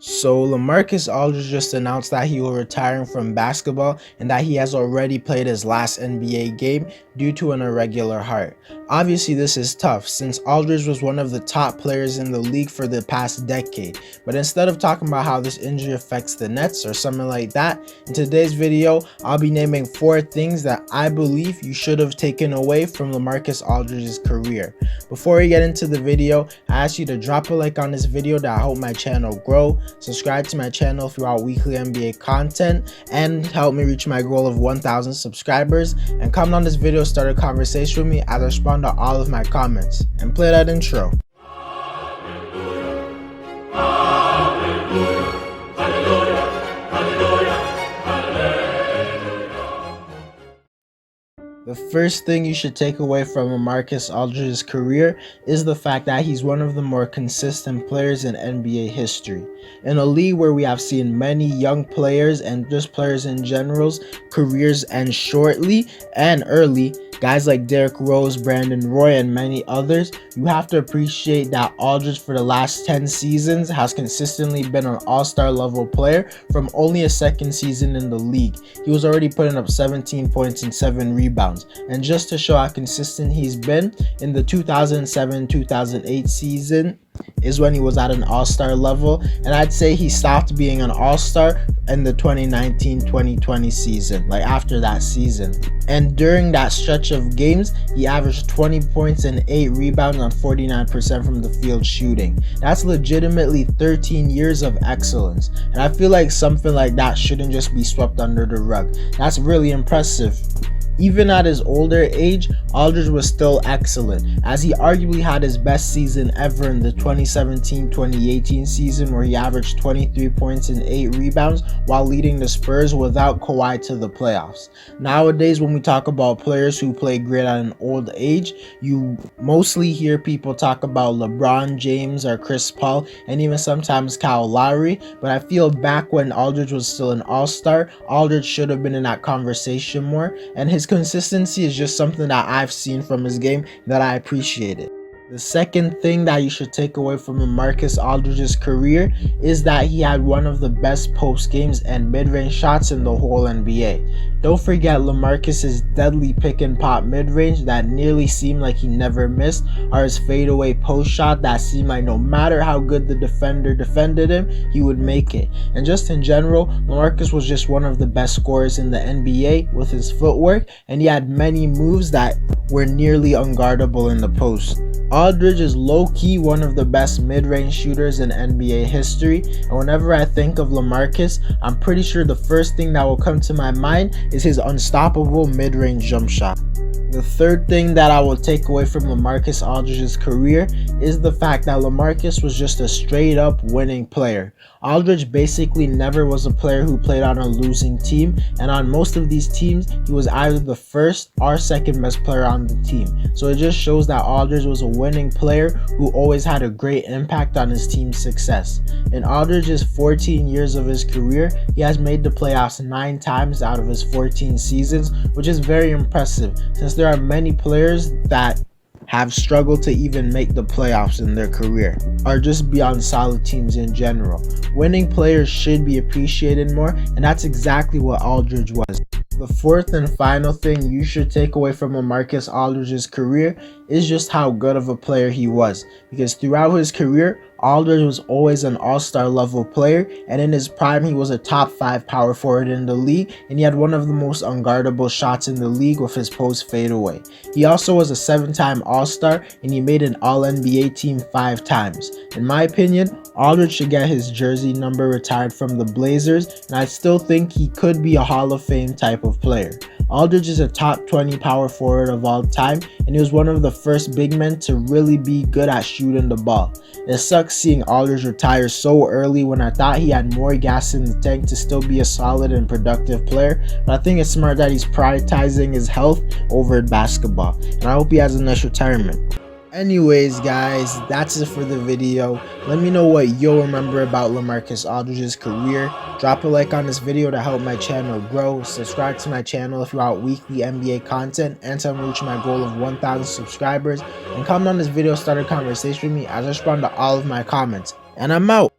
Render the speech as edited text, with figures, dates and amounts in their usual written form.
So Lamarcus Aldridge just announced that he will be retiring from basketball and that he has already played his last NBA game due to an irregular heart. Obviously this is tough since Aldridge was one of the top players in the league for the past decade, but instead of talking about how this injury affects the Nets or something like that, in today's video I'll be naming 4 things that I believe you should have taken away from Lamarcus Aldridge's career. Before we get into the video, I ask you to drop a like on this video to help my channel grow. Subscribe to my channel if you want weekly NBA content and help me reach my goal of 1,000 subscribers, and comment on this video, start a conversation with me as I respond to all of my comments, and play that intro. The first thing you should take away from Lamarcus Aldridge's career is the fact that he's one of the more consistent players in NBA history. In a league where we have seen many young players and just players in general's careers end shortly and early, guys like Derrick Rose, Brandon Roy, and many others, you have to appreciate that Aldridge for the last 10 seasons has consistently been an all-star level player from only a second season in the league. He was already putting up 17 points and 7 rebounds. And just to show how consistent he's been, in the 2007-2008 season is when he was at an all-star level, and I'd say he stopped being an all-star in the 2019-2020 season, like after that season. And during that stretch of games, he averaged 20 points and 8 rebounds on 49% from the field shooting. That's legitimately 13 years of excellence, and I feel like something like that shouldn't just be swept under the rug. That's really impressive. Even at his older age, Aldridge was still excellent, as he arguably had his best season ever in the 2017-2018 season, where he averaged 23 points and 8 rebounds while leading the Spurs without Kawhi to the playoffs. Nowadays, when we talk about players who play great at an old age, you mostly hear people talk about LeBron James or Chris Paul and even sometimes Kyle Lowry, but I feel back when Aldridge was still an all-star, Aldridge should have been in that conversation more, and his consistency is just something that I've seen from his game that I appreciated. The second thing that you should take away from Lamarcus Aldridge's career is that he had one of the best post games and mid-range shots in the whole NBA. Don't forget Lamarcus's deadly pick and pop mid-range that nearly seemed like he never missed, or his fadeaway post shot that seemed like no matter how good the defender defended him, he would make it. And just in general, Lamarcus was just one of the best scorers in the NBA with his footwork, and he had many moves that were nearly unguardable in the post. Aldridge is low-key one of the best mid-range shooters in NBA history, and whenever I think of Lamarcus, I'm pretty sure the first thing that will come to my mind is his unstoppable mid-range jump shot. The third thing that I will take away from Lamarcus Aldridge's career is the fact that Lamarcus was just a straight-up winning player. Aldridge basically never was a player who played on a losing team, and on most of these teams, he was either the first or second best player on the team. So it just shows that Aldridge was a winning player who always had a great impact on his team's success. In Aldridge's 14 years of his career, he has made the playoffs 9 times out of his 14 seasons, which is very impressive since there are many players that have struggled to even make the playoffs in their career, or just be on solid teams in general. Winning players should be appreciated more, and that's exactly what Aldridge was. The fourth and final thing you should take away from Lamarcus Aldridge's career is just how good of a player he was, because throughout his career, Aldridge was always an all-star level player, and in his prime he was a top 5 power forward in the league, and he had one of the most unguardable shots in the league with his post fadeaway. He also was a 7-time all-star, and he made an all-NBA team 5 times. In my opinion, Aldridge should get his jersey number retired from the Blazers, and I still think he could be a Hall of Fame type of player. Aldridge is a top 20 power forward of all time, and he was one of the first big men to really be good at shooting the ball. It sucks seeing Aldridge retire so early when I thought he had more gas in the tank to still be a solid and productive player, but I think it's smart that he's prioritizing his health over basketball, and I hope he has a nice retirement. Anyways guys, that's it for the video. Let me know what you'll remember about Lamarcus Aldridge's career. Drop a like on this video to help my channel grow. Subscribe to my channel if you want weekly NBA content and to reach my goal of 1,000 subscribers. And comment on this video, start a conversation with me as I respond to all of my comments. And I'm out.